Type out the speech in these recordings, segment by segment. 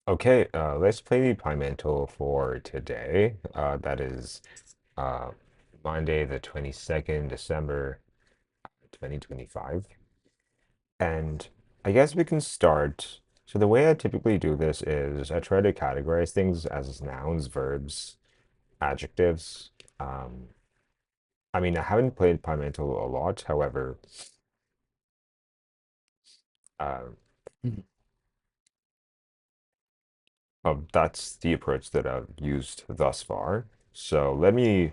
Okay, let's play the Pimantle for today. That is uh, Monday, the 22nd December, 2025. And I guess we can start. So the way I typically do this is I try to categorize things as nouns, verbs, adjectives. Um, I mean, I haven't played Pimantle a lot. However, uh, that's the approach that I've used thus far. So let me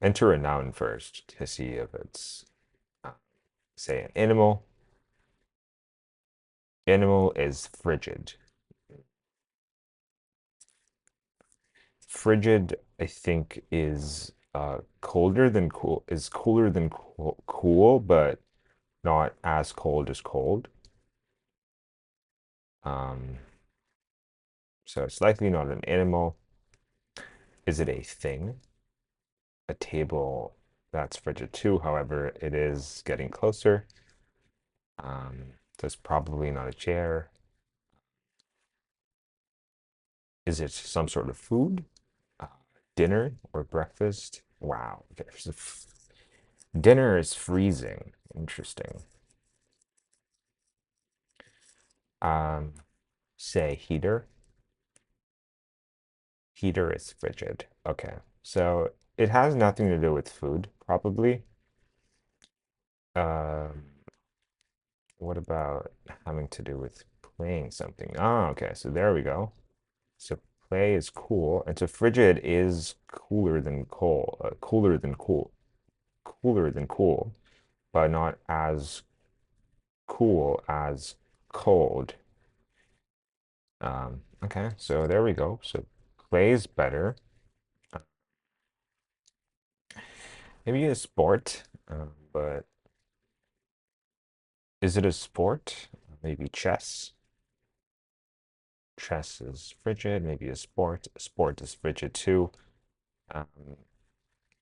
enter a noun first to see if it's uh, say an animal. Animal is frigid. Frigid, I think, is colder than cool, is cooler than cool, but not as cold as cold. Um, so it's likely not an animal. Is it a thing? A table that's frigid too, however, it is getting closer. So it's probably not a chair. Is it some sort of food? Uh, Dinner or breakfast? Wow. Okay. So dinner is freezing. Interesting. Um, say heater. Heater is frigid. Okay. So it has nothing to do with food, probably. Um, what about having to do with playing something? Oh, okay. So there we go. So play is cool, and so frigid is cooler than cool, but not as cool as cold. Okay, so there we go. So plays better. Uh, Maybe a sport, but is it a sport? Maybe chess. Chess is frigid. Maybe a sport. A sport is frigid too. Um,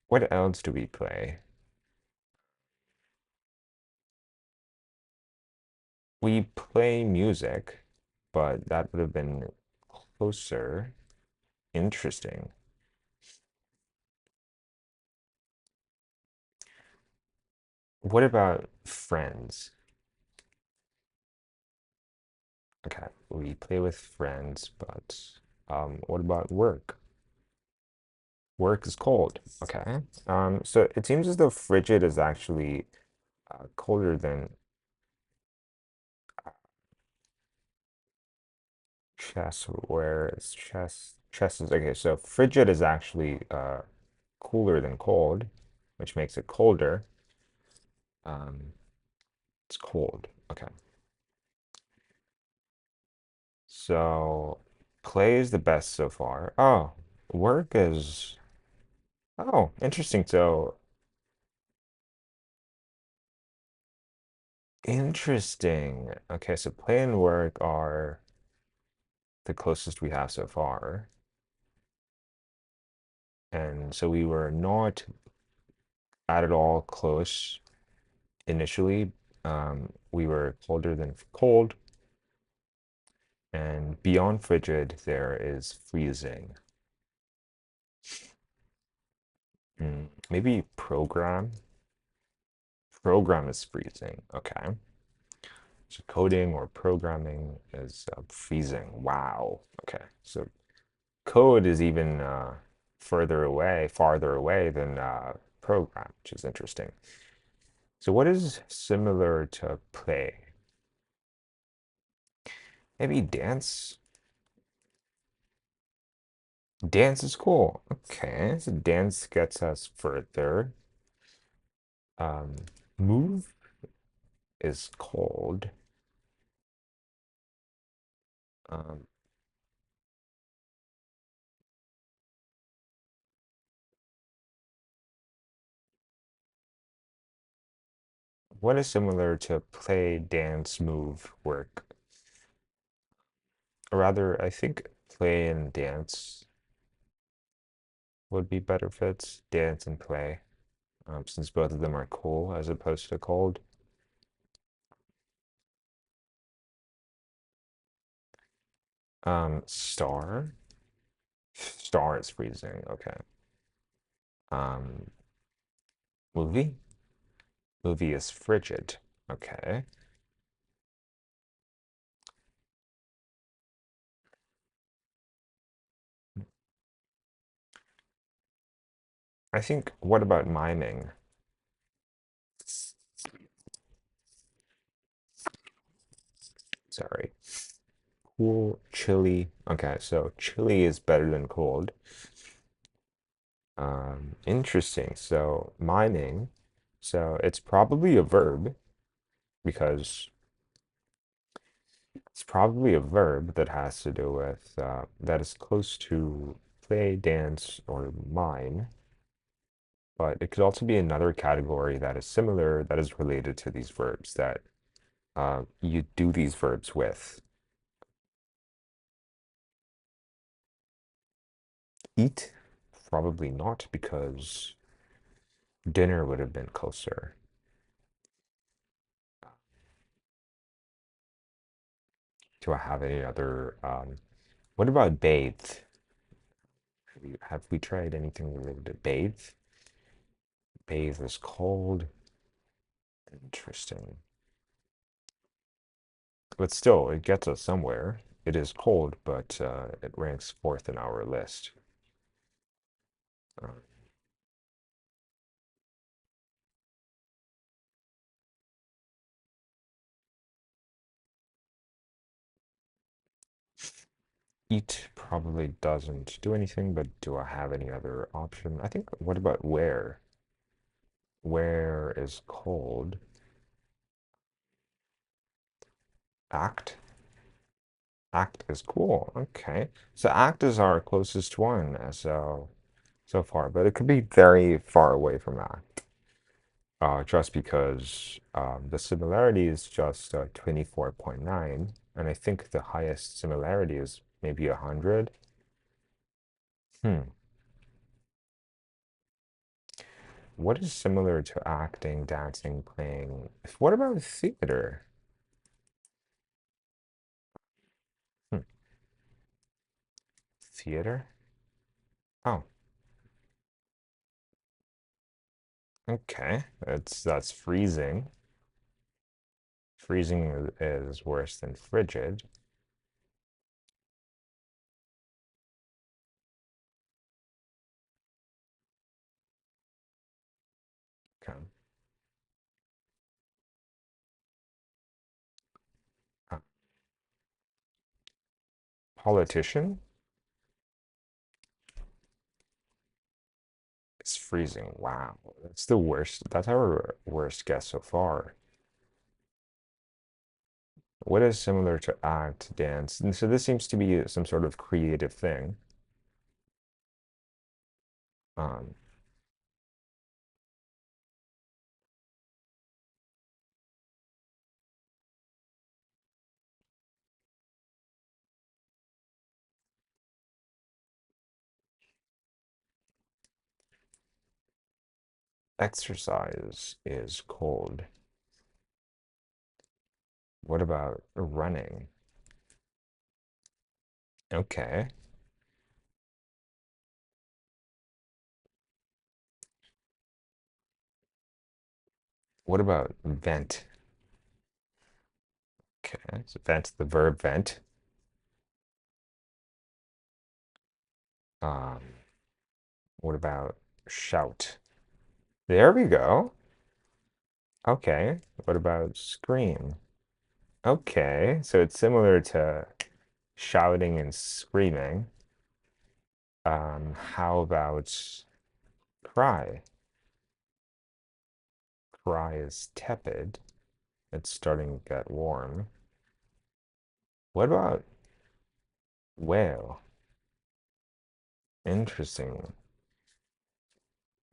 what else do we play? We play music, but that would have been closer. Interesting. What about friends? Okay, we play with friends, but what about work? Work is cold. Okay. So it seems as though frigid is actually colder than chess, whereas chess is okay. So frigid is actually cooler than cold, which makes it colder. Um, it's cold. Okay. So play is the best so far. Oh, work is interesting. So interesting. Okay, so play and work are the closest we have so far. And so we were not at all close initially. We were colder than cold, and beyond frigid, there is freezing. Maybe program. Program is freezing. Okay. So coding or programming is freezing. Wow. Okay. So code is even farther away than program, which is interesting. So what is similar to play? Maybe dance? Dance is cool. Okay, so dance gets us further. Um, Move is cold. Um, what is similar to play, dance, move, work? Or rather, I think play and dance would be better fits. Dance and play, since both of them are cool as opposed to cold. Star. Star is freezing. Okay. Um, movie. Movie is frigid. Okay. I think, what about miming? Sorry. Cool, chilly. Okay, so chilly is better than cold. Interesting. So miming. So it's probably a verb because it's probably a verb that has to do with that is close to play, dance, or mime. But it could also be another category that is similar, that is related to these verbs that you do these verbs with. Eat? Probably not, because dinner would have been closer. Do I have any other? What about bathe? Have we tried anything related to bathe? Bathe is cold. Interesting. But still, it gets us somewhere. It is cold, but it ranks fourth in our list. Uh, eat probably doesn't do anything, but do I have any other option? I think, what about wear? Wear is cold. Act? Act is cool. Okay. So act is our closest one, so far, but it could be very far away from act. Just because the similarity is just 24.9, and I think the highest similarity is maybe 100. Hmm. What is similar to acting, dancing, playing? What about theater? Hmm. Theater? Oh, okay. That's freezing. Freezing is worse than frigid. Okay. Uh, politician is freezing. Wow. That's the worst. That's our worst guess so far. What is similar to act, dance? And so this seems to be some sort of creative thing. Um, exercise is cold. What about running? Okay. What about vent? Okay. So vent, the verb vent. Um, what about shout? There we go. Okay. What about scream? Okay. So it's similar to shouting and screaming. How about cry? Cry is tepid. It's starting to get warm. What about whale? Interesting.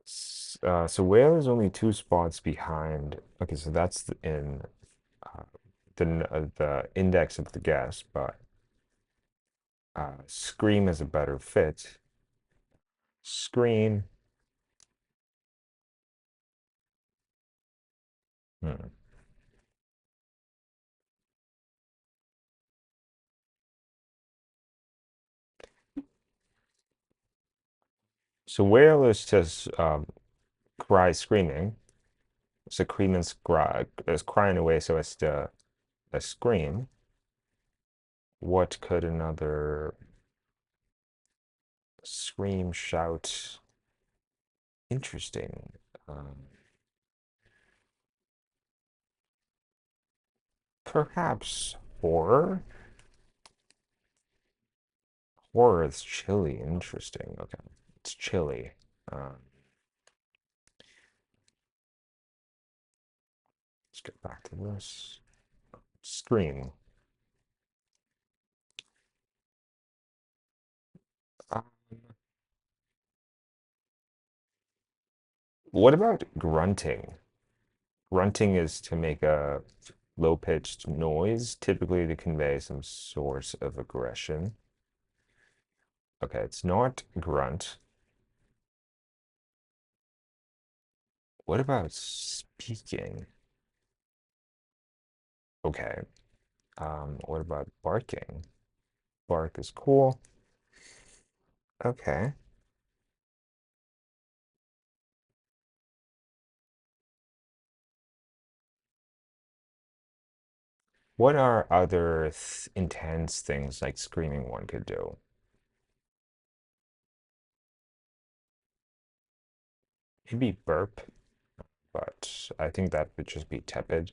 So whale is only two spots behind. Okay, so that's in uh, the index of the guess, but scream is a better fit. Scream. Hmm. So whale is just cry screaming. So is crying away so as to a scream. What could another scream, shout? Interesting. Perhaps horror? Horror is chilly. Interesting. Okay. It's chilly. Let's get back to this. Scream. Um, what about grunting? Grunting is to make a low-pitched noise, typically to convey some source of aggression. Okay, it's not grunt. What about speaking? Okay. What about barking? Bark is cool. Okay. What are other th intense things like screaming one could do? Maybe burp, but I think that would just be tepid.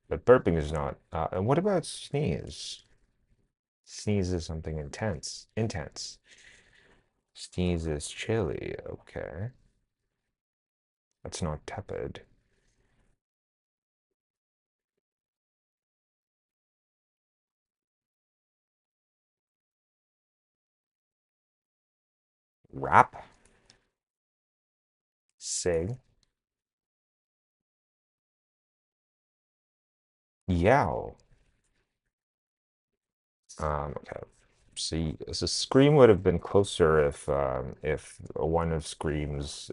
But burping is not. And what about sneeze? Sneeze is something intense. Intense. Sneeze is chilly. Okay. That's not tepid. Rap? Sig? Yell. Okay. See, so Scream would have been closer if one of Scream's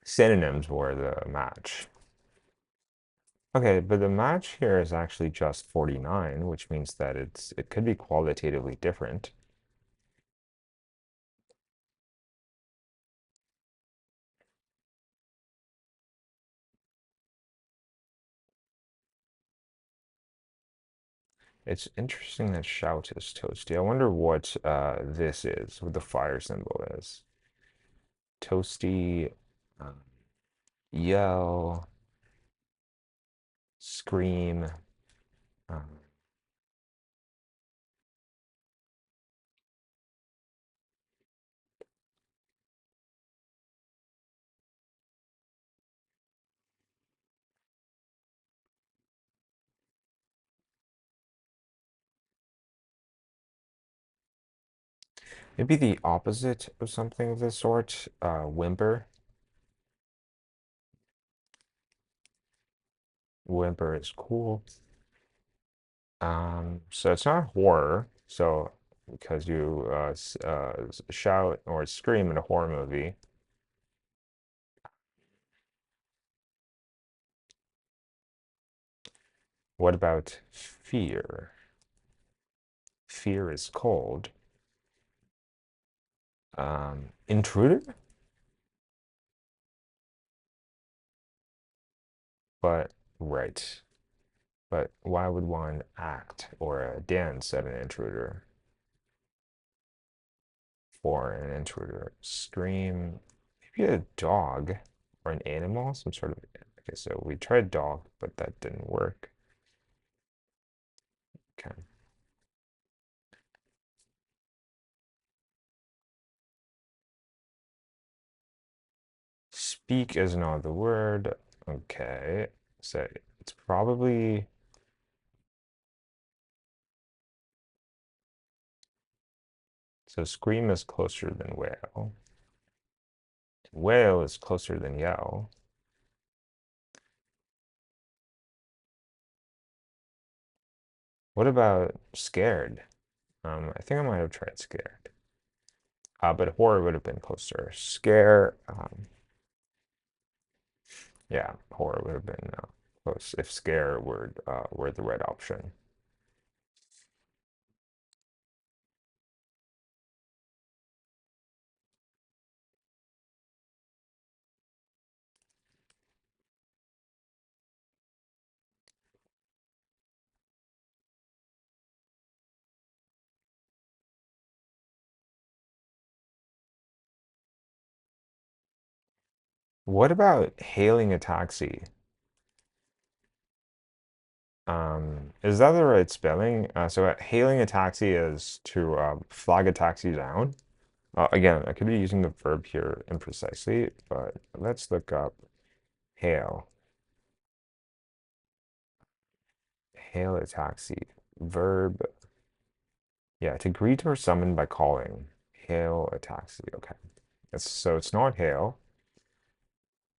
synonyms were the match. Okay, but the match here is actually just 49, which means that it could be qualitatively different. It's interesting that shout is toasty. I wonder what this is, what the fire symbol is. Toasty, uh, yell, scream. Um, Maybe the opposite of something of this sort. Whimper. Whimper is cool. So it's not horror. So because you shout or scream in a horror movie. What about fear? Fear is cold. Intruder? But right. But why would one act or dance at an intruder for an intruder? Scream, maybe a dog or an animal, some sort of. Okay, so we tried dog, but that didn't work. Okay. Speak is not the word. Okay. So it's probably. So scream is closer than wail. Wail is closer than yell. What about scared? I think I might have tried scared. But horror would have been closer. Scare, yeah, horror would have been close if scare were the right option. What about hailing a taxi? Is that the right spelling? Hailing a taxi is to flag a taxi down. Again, I could be using the verb here imprecisely, but let's look up hail. Hail a taxi. Verb. Yeah, to greet or summon by calling. Hail a taxi. Okay. So it's not hail.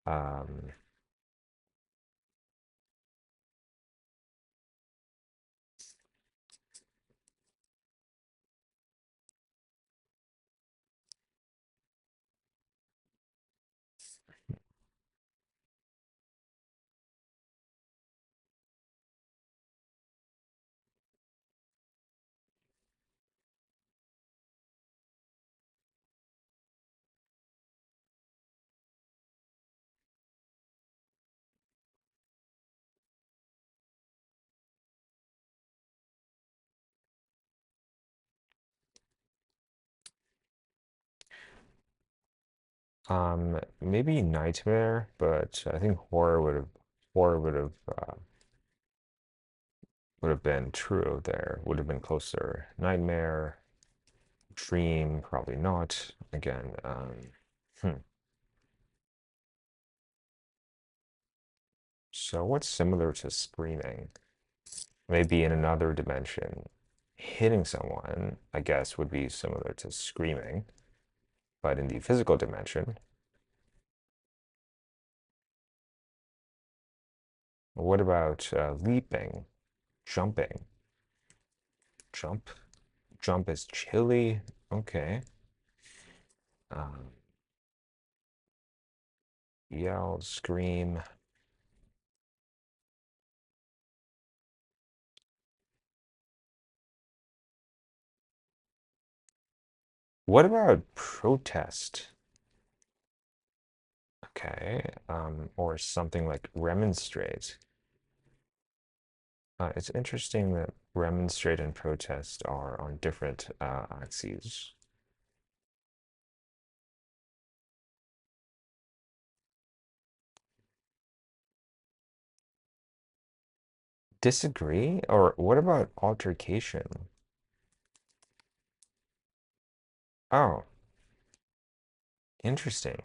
Um, Maybe nightmare, but I think horror would have been true there. Would have been closer. Nightmare, dream, probably not. Again, so what's similar to screaming? Maybe in another dimension, hitting someone, I guess, would be similar to screaming, but in the physical dimension, what about leaping, jumping? Jump, jump is chilly. Okay. Um, Yell, scream. What about protest? Okay. Or something like remonstrate. It's interesting that remonstrate and protest are on different axes. Disagree? Or what about altercation? Oh, interesting.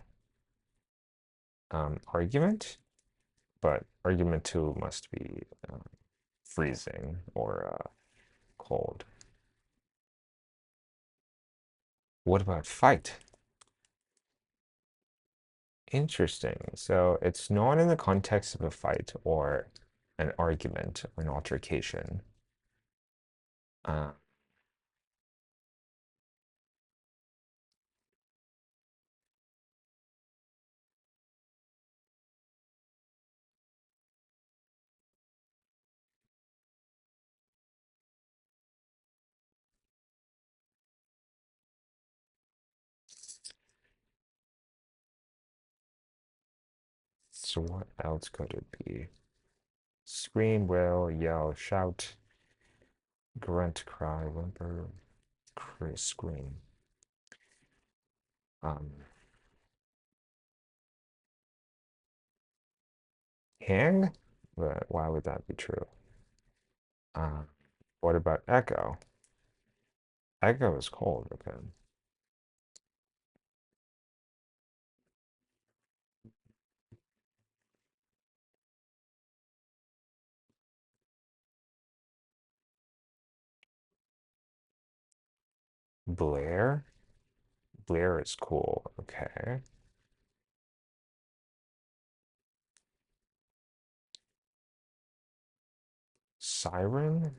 Argument? But argument too must be freezing or cold. What about fight? Interesting. So it's not in the context of a fight or an argument or an altercation. Uh, so what else could it be? Scream, wail, yell, shout, grunt, cry, whimper, scream. Um, Hang? But why would that be true? Uh, what about echo? Echo is cold, okay. Blair? Blair is cool, okay. Siren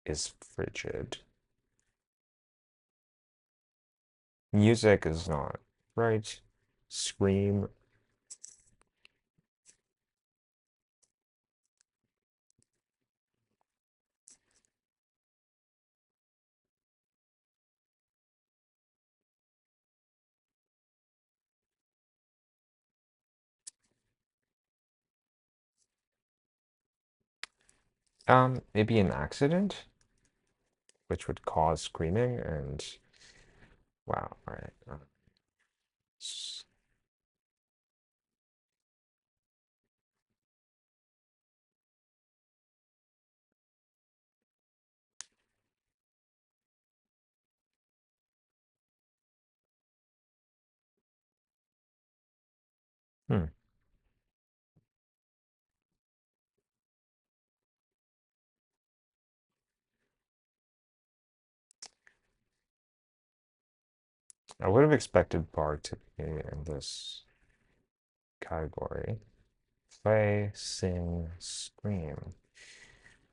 is frigid. Music is not, right? Scream. Maybe an accident, which would cause screaming and wow, all right. Hmm. I would have expected Bart to be in this category. Play, sing, scream.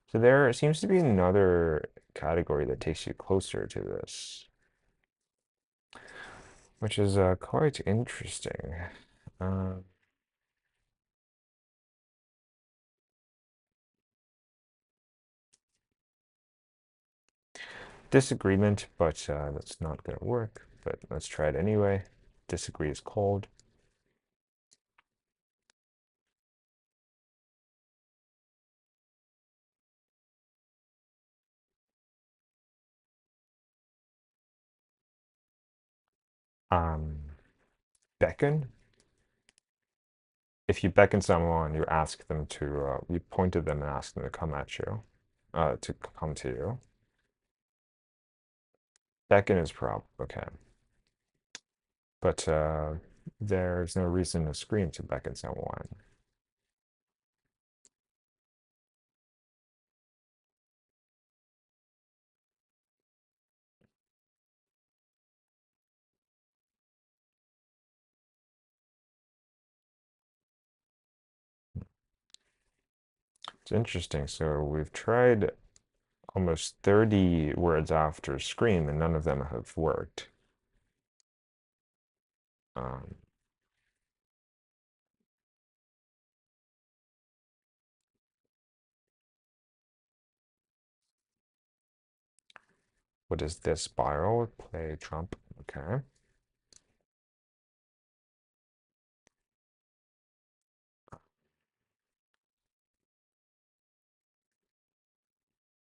So there seems to be another category that takes you closer to this, which is quite interesting. Uh, Disagreement, but that's not going to work. But let's try it anyway. Disagree is cold. Um, Beckon. If you beckon someone, you ask them to, you point at them and ask them to come at you, to come to you. Beckon is prob, okay. But there's no reason to scream to beckon someone. It's interesting. So we've tried almost 30 words after scream, and none of them have worked. Um, what is this? Spiral? Play Trump. Okay.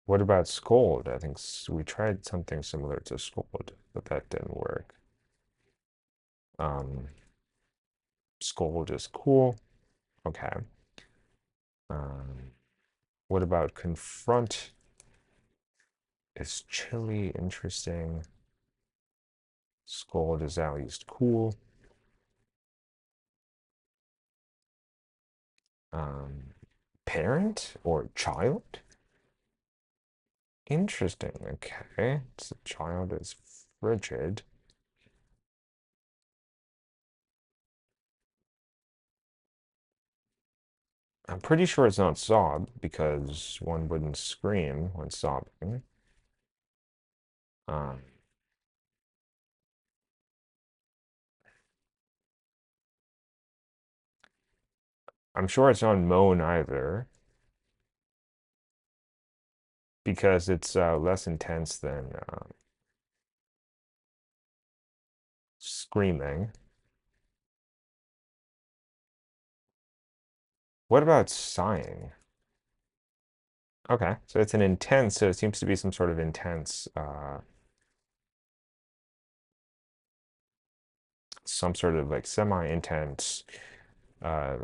What about scold? I think we tried something similar to scold, but that didn't work. Um, Scold is cool. Okay. Um, what about confront? Is chilly interesting? Scold is at least cool. Um, Parent or child? Interesting. Okay. So child is frigid. I'm pretty sure it's not sob because one wouldn't scream when sobbing. Um, I'm sure it's not moan either because it's less intense than screaming. What about sighing? Okay, so it's an intense, so it seems to be some sort of intense, some sort of like semi-intense uh,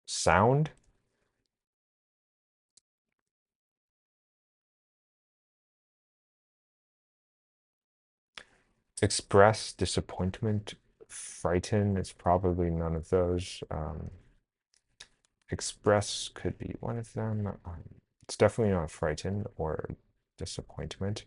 sound. Express disappointment, frighten. It's probably none of those. Express could be one of them. It's definitely not frighten or disappointment.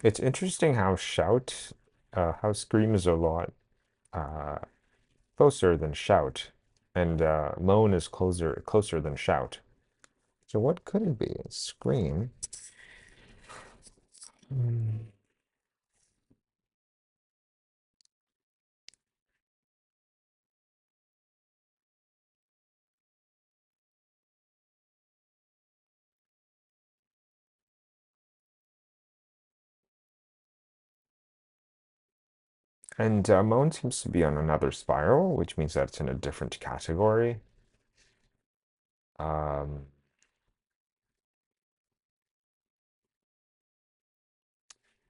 It's interesting how how scream is a lot uh, closer than shout, and moan is closer than shout. So what could it be? Scream. Mm. And Moan seems to be on another spiral, which means that it's in a different category. Um,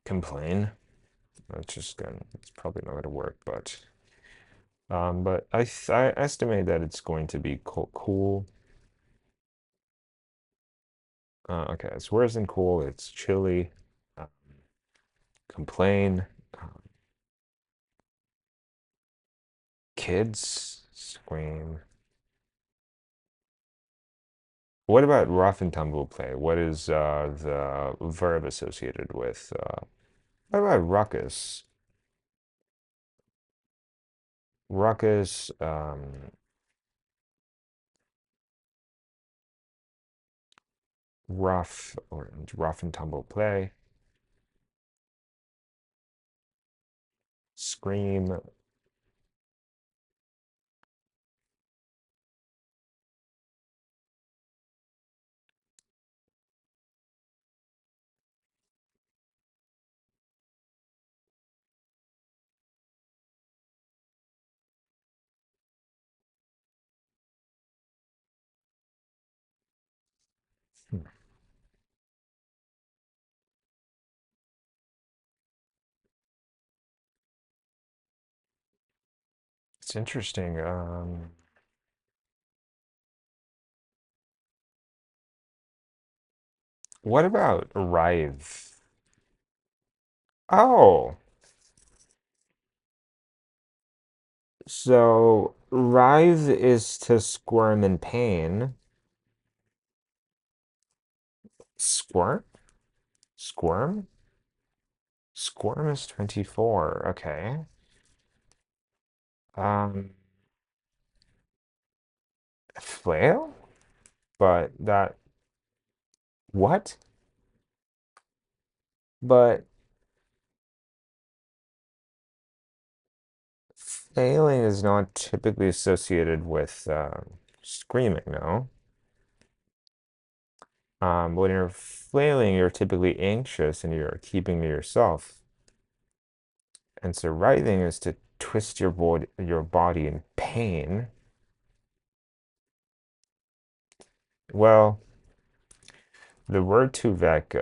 Complain. It's probably not gonna work, but I estimate that it's going to be cool. Okay, it's worse than cool. It's chilly. Uh, Complain. Um, Kids scream. What about rough and tumble play? What is the verb associated with? What about ruckus? Ruckus, rough or rough and tumble play. Scream. Hmm. It's interesting. What about writhe? Oh, so writhe is to squirm in pain. Squirm? Squirm? Squirm is 24. Okay. Um, Flail? But that, what? But flailing is not typically associated with screaming, no? When you're flailing, you're typically anxious and you're keeping to yourself. And so writhing is to twist your body in pain. Well, the word to vec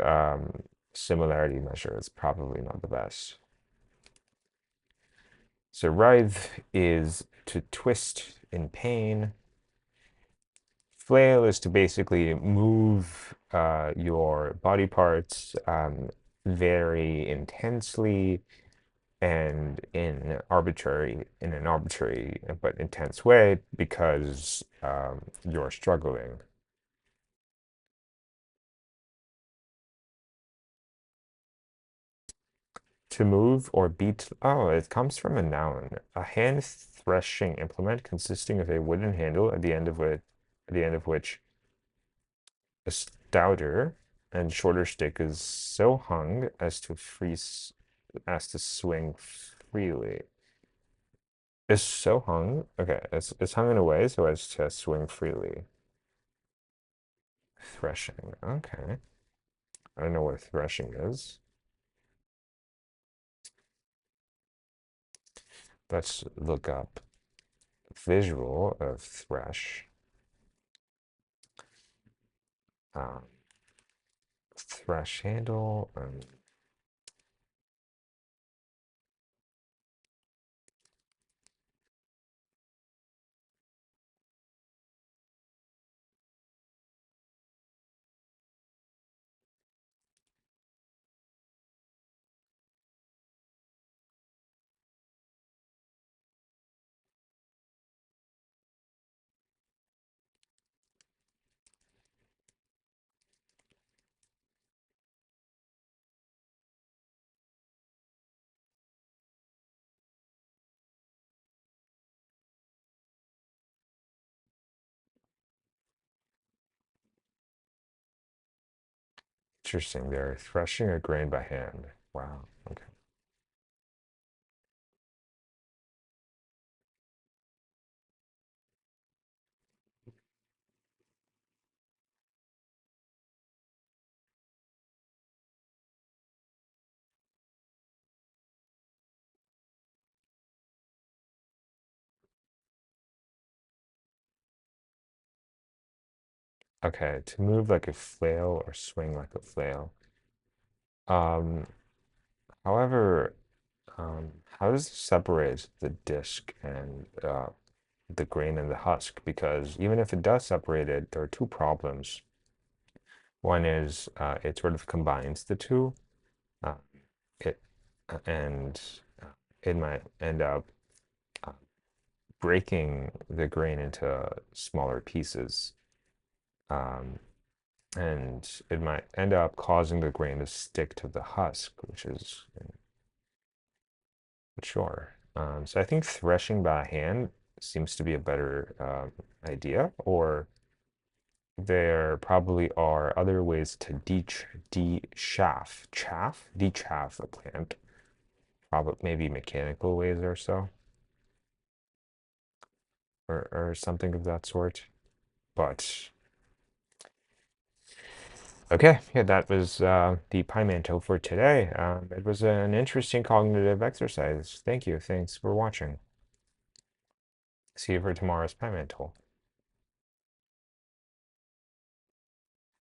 similarity measure is probably not the best. So writhe is to twist in pain. Flail is to basically move your body parts very intensely and in an arbitrary but intense way because you're struggling. To move or beat, oh, it comes from a noun. A hand threshing implement consisting of a wooden handle at the end of which a stouter and shorter stick is so hung as to swing freely. Is so hung? Okay, it's hung in a way so as to swing freely. Threshing. Okay. I don't know what threshing is. Let's look up visual of thresh. Um, Thresh handle. Interesting. They're threshing a grain by hand. Wow. Okay. Okay, to move like a flail or swing like a flail. Um, however, how does it separate the disc and the grain and the husk? Because even if it does separate it, there are two problems. One is it sort of combines the two. Uh, it and it might end up uh, breaking the grain into smaller pieces. Um, and it might end up causing the grain to stick to the husk, which is sure. So I think threshing by hand seems to be a better idea, or there probably are other ways to dechaff a plant, probably maybe mechanical ways or so, or something of that sort. But okay, yeah, that was the Pimantle for today. It was an interesting cognitive exercise. Thank you. Thanks for watching. See you for tomorrow's Pimantle.